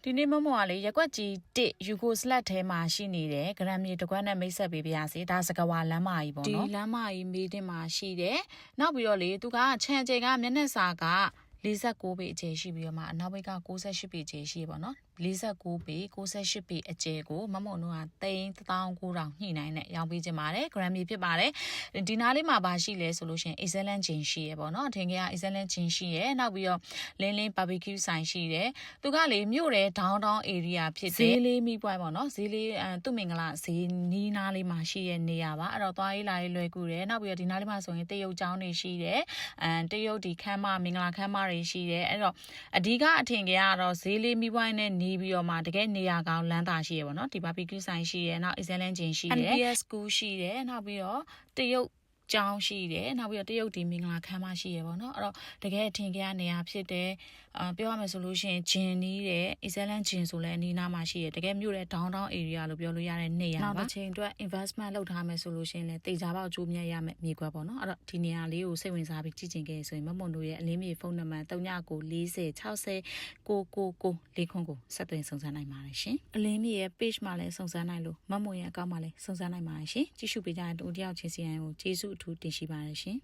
ဒီနေ့မမောကလေရက်ကွက်ကြီး1ယူကိုစလက်ထဲမှာရှိနေတယ်ဂရမ်မြေတကွက်နဲ့မိတ်ဆက်ပေးပါရစေဒါစကဝါလမ်းမကြီးပေါ့နော်ဒီလမ်းမကြီးမေးတင်မှာရှိတယ်နောက်ပြီးတော့လေသူကခြံကျဲကမျက်နှာစာက49ပေအကျယ်ရှိပြီးတော့မှအနောက်ဘက်က68ပေအကျယ်ရှိပေါ့နော်49ပေ68ပေအကျယ်ကိုမမုံတို့က3,900ညှိနှိုင်းနဲ့ရောင်းပေးခြင်းပါတယ်ဂရမ်မြေဖြစ်ပါတယ်ဒီနားလေးမှာပါရှိလဲဆိုလို့ရှိရင် excellent ဂျင်ရှိရပေါ့နော်အထင်က excellent ဂျင်ရှိရနောက်ပြီးတော့လင်းလင်း barbecue ဆိုင်ရှိတယ်သူကလေမြို့တယ် downtown area ဖြစ်တယ်ဈေးလေးမိပွိုင်းပေါ့နော်ဈေးလေးသူ့မင်္ဂလာဈေးနီးနားလေးမှာရှိတဲ့နေရာပါအဲ့တော့သွားရေးလာရေးလွယ်ကူတယ်နောက်ပြီးတော့ဒီနားလေးမှာဆိုရင်တရုတ်ကျောင်းတွေရှိတယ်တရုတ်ဒီခမ်းမမင်္ဂလာခမ်းမတွေရှိတယ်အဲ့တော့အဓိကအထင်ကကတော့ဈေးလေးမိပွိုင်းနဲ့နေပြီးတော့မှတကယ်နေရာကောင်းလမ်းသာရှိရပေါ့နော်ဒီ barbecue ဆိုင်ရှိရနောက် excellent ဂျင်ရှိတယ် NPS school ရှိတယ်နောက်ပြီးတော့တရုတ်ကျောင်းရှိတယ်နောက်ပြီးတော့တရုတ်ဒီမင်္ဂလာခမ်းမရှိရပေါ့နော်အဲ့တော့တကယ်အထင်ကနေရာဖြစ်တယ်ပြောရမယ်ဆိုလို့ရှိရင်ဂျင်နီးတယ် excellent ဂျင်ဆိုလဲအနီးနားမှာရှိရတကယ်မြို့တဲ့ downtown area လို့ပြောလို့ရတဲ့နေရာပါနောက်တစ်ချိန်အတွက် investment လုပ်ထားမယ်ဆိုလို့ရှိရင်လဲတေချာပေါက်ကျိုးမြတ်ရမယ်မြေကွက်ပေါ့နော်အဲ့တော့ဒီနေရာလေးကိုစိတ်ဝင်စားပြီးကြည့်ချင်ခဲ့ဆိုရင်မမွန်တို့ရဲ့အလင်းမြေဖုန်းနံပါတ်3940609949ကိုဆက်သွယ်စုံစမ်းနိုင်ပါတယ်ရှင်အလင်းမြေရဲ့ page မှာလည်းစုံစမ်းနိုင်လို့မမွန်ရဲ့အကောင့်မှာလည်းစုံစမ်းနိုင်ပါတယ်ရှင်ကြည့်ရှုပေးကြတဲ့တူတယောက်ချင်းစီရင်ကိုကျေးဇူးအထူးတင်ရှိပါတယ်ရှင်